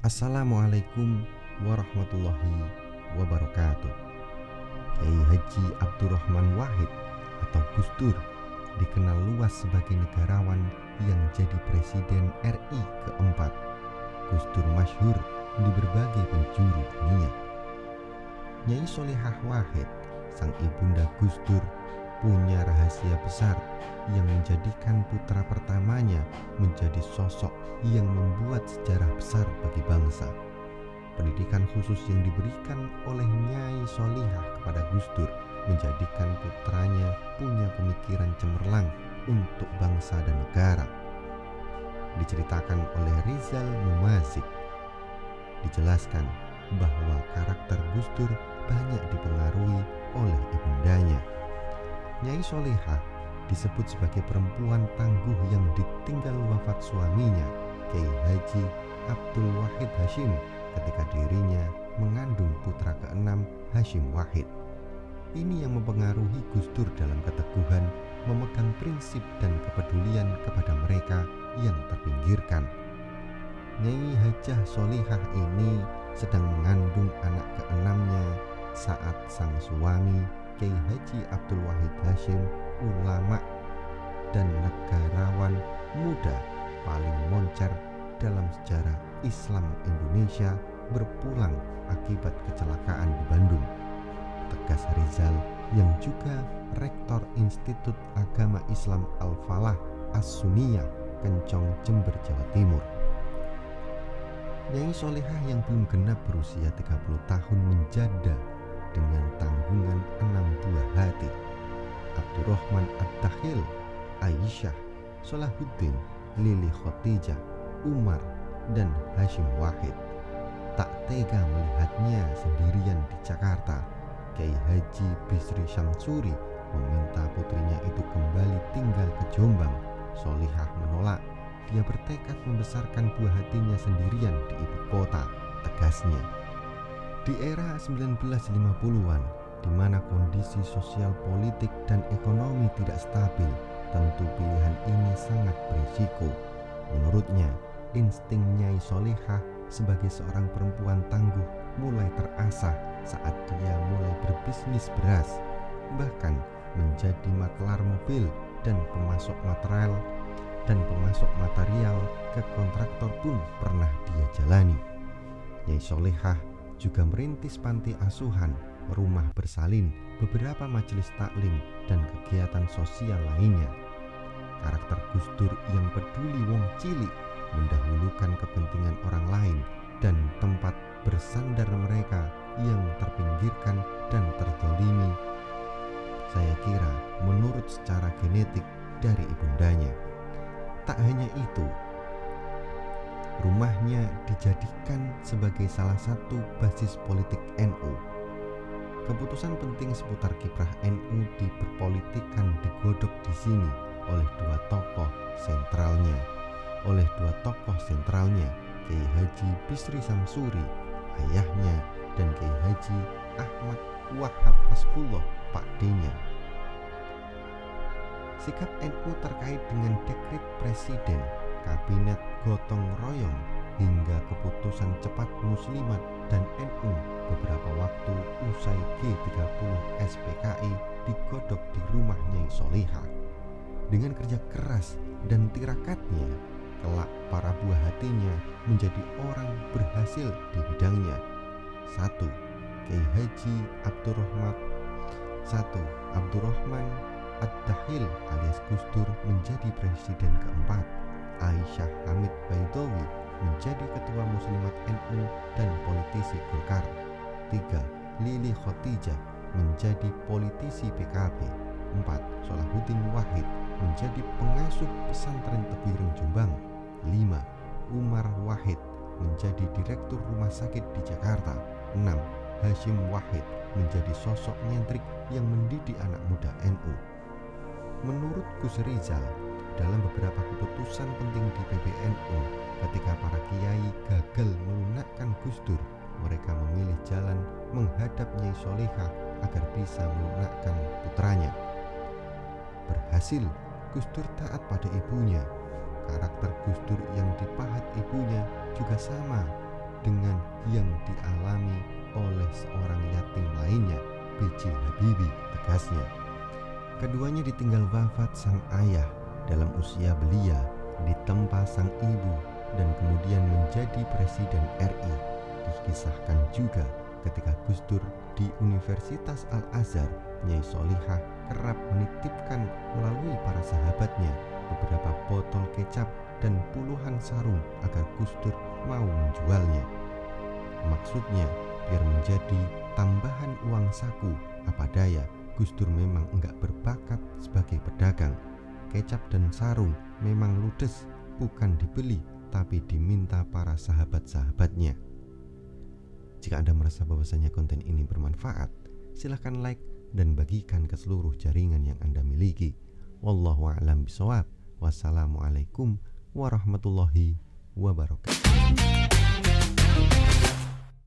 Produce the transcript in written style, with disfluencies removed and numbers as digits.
Assalamualaikum warahmatullahi wabarakatuh. Kiai Haji Abdurrahman Wahid atau Gus Dur dikenal luas sebagai negarawan yang jadi Presiden RI keempat. Gus Dur masyhur di berbagai penjuru dunia. Nyai Solehah Wahid, sang ibunda Gus Dur, punya rahasia besar yang menjadikan putra pertamanya menjadi sosok yang membuat sejarah besar bagi bangsa. Pendidikan khusus yang diberikan oleh Nyai Solihah kepada Gus Dur menjadikan putranya punya pemikiran cemerlang untuk bangsa dan negara. Diceritakan oleh Rizal Mumazik, dijelaskan bahwa karakter Gus Dur banyak dipengaruhi oleh ibundanya. Nyai Solehah disebut sebagai perempuan tangguh yang ditinggal wafat suaminya, Kiai Haji Abdul Wahid Hasyim, ketika dirinya mengandung putra keenam, Hasyim Wahid. Ini yang mempengaruhi Gus Dur dalam keteguhan memegang prinsip dan kepedulian kepada mereka yang terpinggirkan. Nyai Hajah Solihah ini sedang mengandung anak keenamnya saat sang suami Kiai Haji Abdul Wahid Hasyim, ulama dan negarawan muda paling moncer dalam sejarah Islam Indonesia, berpulang akibat kecelakaan di Bandung. Tegas Rizal yang juga Rektor Institut Agama Islam Al-Falah As-Sunniyah, Kencong, Jember, Jawa Timur. Nyai Solehah yang belum genap berusia 30 tahun menjanda dengan tanggungan 6 buah hati: Abdurrahman Ad-Dakhil, Aisyah, Salahuddin, Lili Khotijah, Umar, dan Hasyim Wahid. Tak tega melihatnya sendirian di Jakarta, Kiai Haji Bisri Syamsuri meminta putrinya itu kembali tinggal ke Jombang. Solihah menolak. Dia bertekad membesarkan buah hatinya sendirian di ibu kota, tegasnya. Di era 1950-an, di mana kondisi sosial politik dan ekonomi tidak stabil, tentu pilihan ini sangat berisiko. Menurutnya, insting Nyai Solehah sebagai seorang perempuan tangguh mulai terasah saat dia mulai berbisnis beras, bahkan menjadi maklar mobil dan pemasok material ke kontraktor pun pernah dia jalani. Nyai Solehah juga merintis panti asuhan, rumah bersalin, beberapa majelis taklim, dan kegiatan sosial lainnya. Karakter Gus Dur yang peduli wong cilik, mendahulukan kepentingan orang lain dan tempat bersandar mereka yang terpinggirkan dan terzalimi, saya kira menurut secara genetik dari ibundanya. Tak hanya itu, rumahnya dijadikan sebagai salah satu basis politik NU. Keputusan penting seputar kiprah NU diperpolitikan digodok di sini oleh dua tokoh sentralnya, Kiai Haji Bisri Syamsuri, ayahnya, dan Kiai Haji Ahmad Wahab Hasbullah, pakdenya. Sikap NU terkait dengan dekret presiden, kabinet gotong royong, hingga keputusan cepat Muslimat dan NU beberapa waktu usai G30 SPKI digodok di rumah Nyai Solehah. Dengan kerja keras dan tirakatnya, kelak para buah hatinya menjadi orang berhasil di bidangnya. 1. Kiai Haji Abdurrahman Ad-Dakhil alias Gus Dur menjadi presiden keempat. Aisyah Hamid Baidowi menjadi ketua Muslimat NU dan politisi Golkar. 3. Lili Khotijah menjadi politisi PKB. 4. Salahuddin Wahid menjadi pengasuh pesantren Tebuireng Jombang. 5. Umar Wahid menjadi direktur rumah sakit di Jakarta. 6. Hasyim Wahid menjadi sosok nyentrik yang mendidik anak muda NU. Menurut Gus Rizal, dalam beberapa keputusan penting di PBNU, ketika para kiai gagal melunakkan Gus Dur, mereka memilih jalan menghadap Nyai Solehah agar bisa melunakkan putranya. Berhasil, Gus Dur taat pada ibunya. Karakter Gus Dur yang dipahat ibunya juga sama. dengan yang dialami oleh seorang yatim lainnya, B.J. Habibie, tegasnya. Keduanya ditinggal wafat sang ayah dalam usia belia, ditempa sang ibu, dan kemudian menjadi presiden RI. Dikisahkan juga ketika Gus Dur di Universitas Al-Azhar, Nyai Solihah kerap menitipkan melalui para sahabatnya beberapa botol kecap dan puluhan sarung agar Gus Dur mau menjualnya. Maksudnya biar menjadi tambahan uang saku. Apa daya, Gus Dur memang enggak berbakat sebagai pedagang. Kecap dan sarung memang ludes, bukan dibeli tapi diminta para sahabat-sahabatnya. Jika Anda merasa bahwasanya konten ini bermanfaat, silahkan like dan bagikan ke seluruh jaringan yang Anda miliki. Wallahu a'lam bishawab. Wassalamualaikum warahmatullahi wabarakatuh.